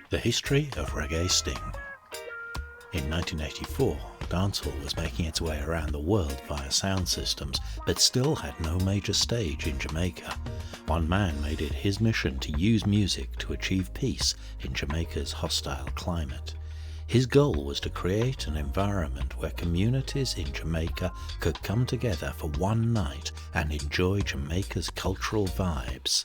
The history of Reggae Sting. In 1984, dancehall was making its way around the world via sound systems, but still had no major stage in Jamaica. One man made it his mission to use music to achieve peace in Jamaica's hostile climate. His goal was to create an environment where communities in Jamaica could come together for one night and enjoy Jamaica's cultural vibes.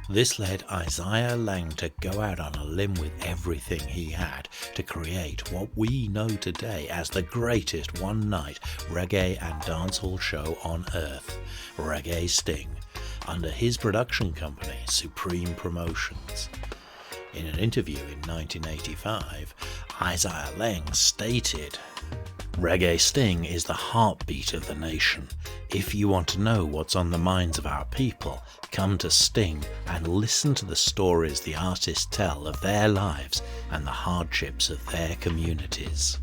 This led Isaiah Laing to go out on a limb with everything he had to create what we know today as the greatest one-night reggae and dancehall show on earth, Reggae Sting, under his production company, Supreme Promotions. In an interview in 1985, Isaiah Laing stated, "Reggae Sting is the heartbeat of the nation. If you want to know what's on the minds of our people, come to Sting and listen to the stories the artists tell of their lives and the hardships of their communities."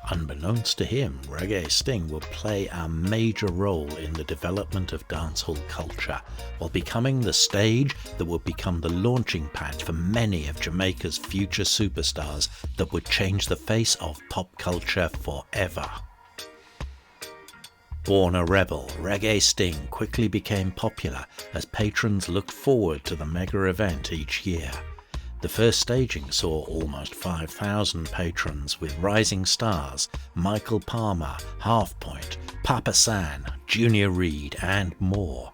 Unbeknownst to him, Reggae Sting would play a major role in the development of dancehall culture, while becoming the stage that would become the launching pad for many of Jamaica's future superstars that would change the face of pop culture forever. Born a rebel, Reggae Sting quickly became popular as patrons looked forward to the mega event each year. The first staging saw almost 5,000 patrons, with rising stars Michael Palmer, Half Point, Papa San, Junior Reid and more.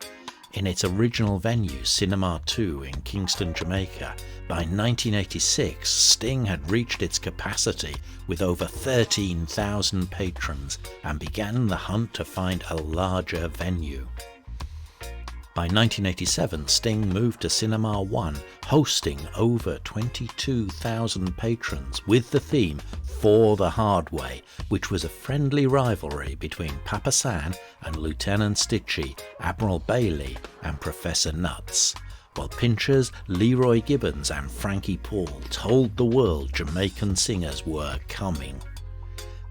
In its original venue, Cinema 2 in Kingston, Jamaica, by 1986 Sting had reached its capacity with over 13,000 patrons and began the hunt to find a larger venue. By 1987, Sting moved to Cinema 1, hosting over 22,000 patrons with the theme For the Hard Way, which was a friendly rivalry between Papa San and Lieutenant Stitchie, Admiral Bailey and Professor Nuts, while Pinchers, Leroy Gibbons and Frankie Paul told the world Jamaican singers were coming.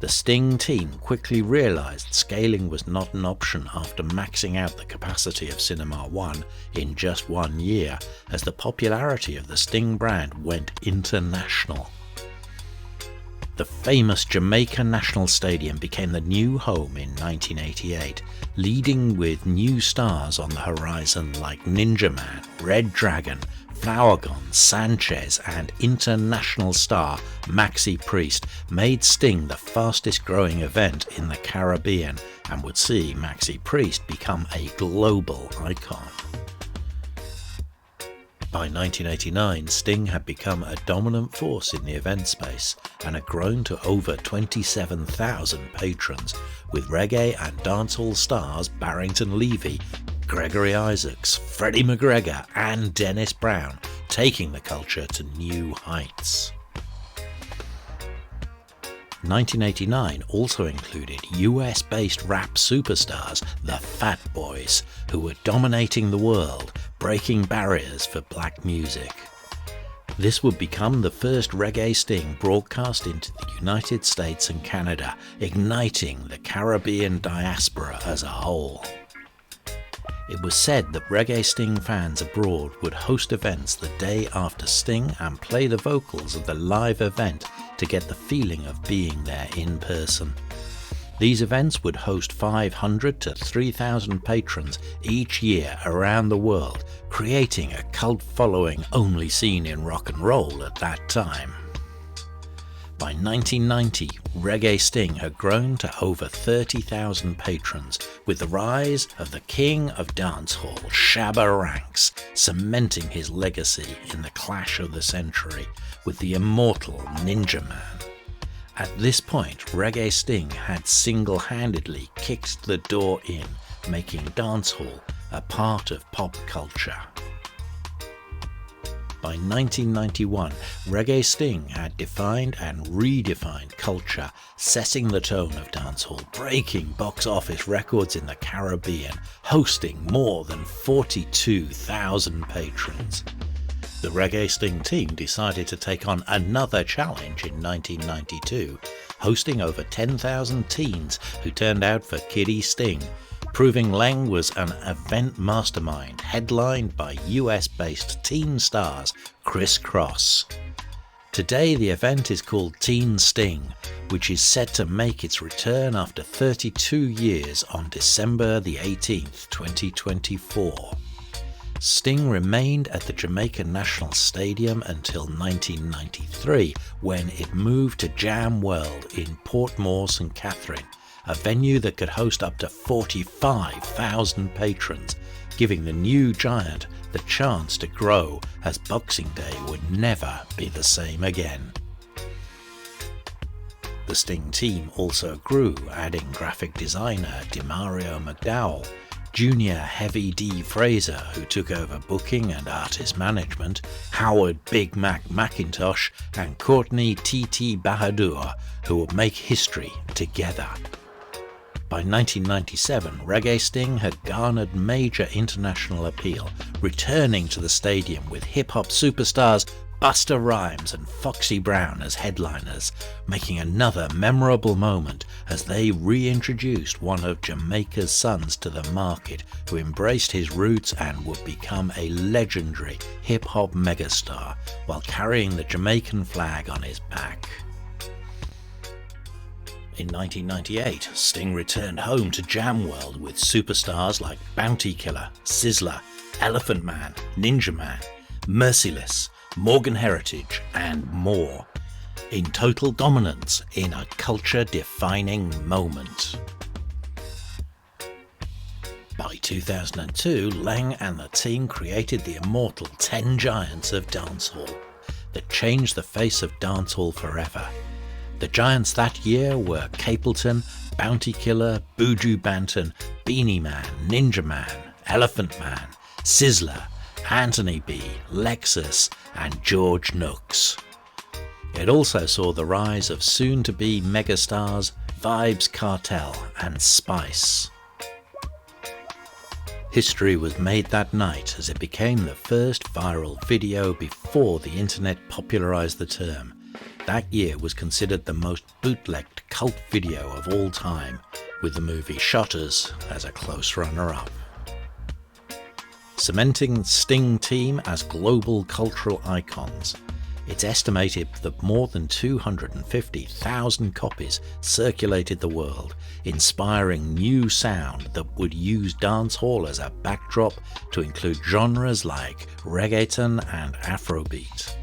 The Sting team quickly realised scaling was not an option after maxing out the capacity of Cinema 1 in just 1 year, as the popularity of the Sting brand went international. The famous Jamaica National Stadium became the new home in 1988, leading with new stars on the horizon like Ninja Man, Red Dragon, Flowergon, Sanchez and international star Maxi Priest made Sting the fastest growing event in the Caribbean and would see Maxi Priest become a global icon. By 1989, Sting had become a dominant force in the event space and had grown to over 27,000 patrons, with reggae and dancehall stars Barrington Levy, Gregory Isaacs, Freddie McGregor and Dennis Brown taking the culture to new heights. 1989 also included US-based rap superstars, the Fat Boys, who were dominating the world, breaking barriers for black music. This would become the first Reggae Sting broadcast into the United States and Canada, igniting the Caribbean diaspora as a whole. It was said that Reggae Sting fans abroad would host events the day after Sting and play the vocals of the live event to get the feeling of being there in person. These events would host 500 to 3,000 patrons each year around the world, creating a cult following only seen in rock and roll at that time. By 1990, Reggae Sting had grown to over 30,000 patrons, with the rise of the king of dancehall, Shabba Ranks, cementing his legacy in the clash of the century with the immortal Ninja Man. At this point, Reggae Sting had single-handedly kicked the door in, making dancehall a part of pop culture. By 1991, Reggae Sting had defined and redefined culture, setting the tone of dancehall, breaking box office records in the Caribbean, hosting more than 42,000 patrons. The Reggae Sting team decided to take on another challenge in 1992, hosting over 10,000 teens who turned out for Kiddie Sting, proving Laing was an event mastermind headlined by US-based teen stars Criss Cross. Today the event is called Teen Sting, which is set to make its return after 32 years on December the 18th, 2024. Sting remained at the Jamaica National Stadium until 1993, when it moved to Jam World in Portmore, St. Catherine, a venue that could host up to 45,000 patrons, giving the new giant the chance to grow, as Boxing Day would never be the same again. The Sting team also grew, adding graphic designer Demario McDowell, Junior Heavy D. Fraser, who took over booking and artist management, Howard Big Mac McIntosh, and Courtney T.T. Bahadur, who would make history together. By 1997, Reggae Sting had garnered major international appeal, returning to the stadium with hip-hop superstars Busta Rhymes and Foxy Brown as headliners, making another memorable moment as they reintroduced one of Jamaica's sons to the market, who embraced his roots and would become a legendary hip-hop megastar while carrying the Jamaican flag on his back. In 1998, Sting returned home to Jam World with superstars like Bounty Killer, Sizzler, Elephant Man, Ninja Man, Merciless, Morgan Heritage, and more, in total dominance in a culture-defining moment. By 2002, Laing and the team created the immortal 10 Giants of Dancehall that changed the face of dancehall forever. The Giants that year were Capleton, Bounty Killer, Buju Banton, Beanie Man, Ninja Man, Elephant Man, Sizzler, Anthony B, Lexus, and George Nooks. It also saw the rise of soon-to-be megastars Vybz Kartel and Spice. History was made that night as it became the first viral video before the internet popularized the term. That year was considered the most bootlegged cult video of all time, with the movie Shotters as a close runner-up. Cementing Sting team as global cultural icons, it's estimated that more than 250,000 copies circulated the world, inspiring new sound that would use dancehall as a backdrop to include genres like reggaeton and Afrobeat.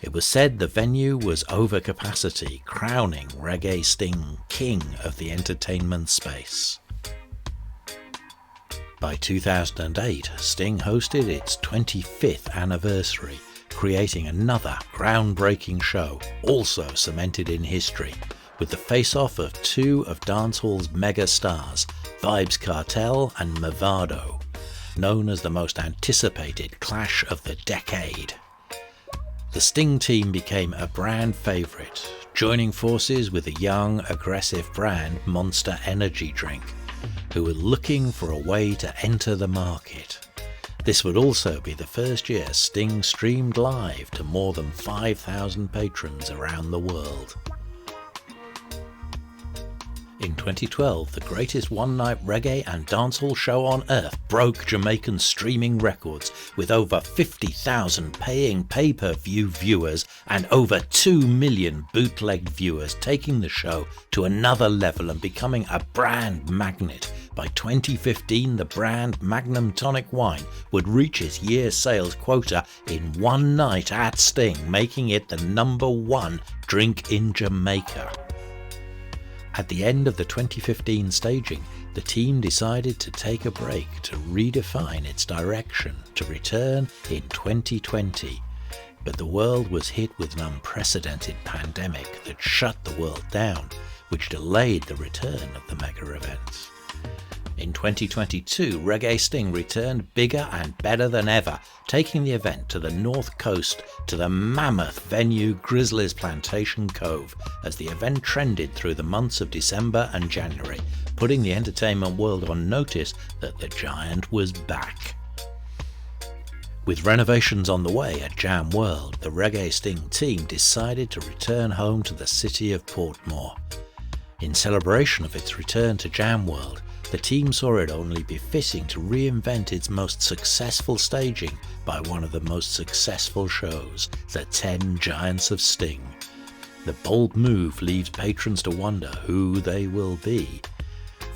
It was said the venue was over capacity, crowning Reggae Sting king of the entertainment space. By 2008, Sting hosted its 25th anniversary, creating another groundbreaking show, also cemented in history, with the face-off of two of dancehall's mega stars, Vybz Kartel and Mavado, known as the most anticipated clash of the decade. The Sting team became a brand favourite, joining forces with the young, aggressive brand Monster Energy drink, who were looking for a way to enter the market. This would also be the first year Sting streamed live to more than 5,000 patrons around the world. In 2012, the greatest one-night reggae and dancehall show on earth broke Jamaican streaming records, with over 50,000 paying pay-per-view viewers and over 2 million bootleg viewers, taking the show to another level and becoming a brand magnet. By 2015, the brand Magnum Tonic Wine would reach its year sales quota in one night at Sting, making it the #1 drink in Jamaica. At the end of the 2015 staging, the team decided to take a break to redefine its direction to return in 2020. But the world was hit with an unprecedented pandemic that shut the world down, which delayed the return of the mega events. In 2022, Reggae Sting returned bigger and better than ever, taking the event to the north coast to the mammoth venue Grizzly's Plantation Cove, as the event trended through the months of December and January, putting the entertainment world on notice that the giant was back. With renovations on the way at Jam World, the Reggae Sting team decided to return home to the city of Portmore. In celebration of its return to Jam World, the team saw it only befitting to reinvent its most successful staging by one of the most successful shows, the 10 Giants of Sting. The bold move leaves patrons to wonder who they will be.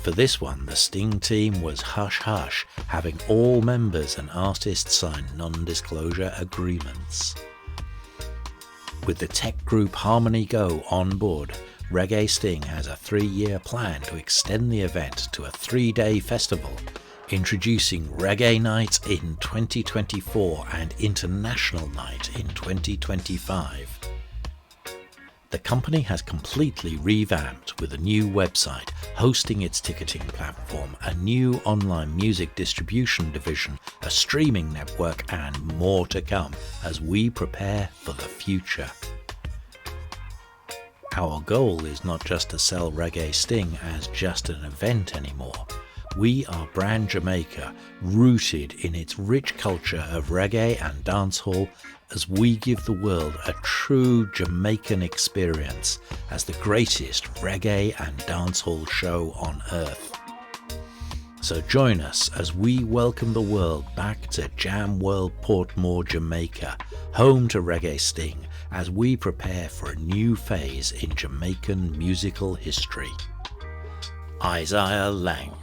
For this one, the Sting team was hush-hush, having all members and artists sign non-disclosure agreements. With the tech group Harmony Go on board, Reggae Sting has a 3-year plan to extend the event to a 3-day festival, introducing Reggae Night in 2024 and International Night in 2025. The company has completely revamped with a new website, hosting its ticketing platform, a new online music distribution division, a streaming network, and more to come as we prepare for the future. Our goal is not just to sell Reggae Sting as just an event anymore. We are Brand Jamaica, rooted in its rich culture of reggae and dancehall, as we give the world a true Jamaican experience as the greatest reggae and dancehall show on earth. So join us as we welcome the world back to Jam World Portmore, Jamaica, home to Reggae Sting, as we prepare for a new phase in Jamaican musical history. Isaiah Laing.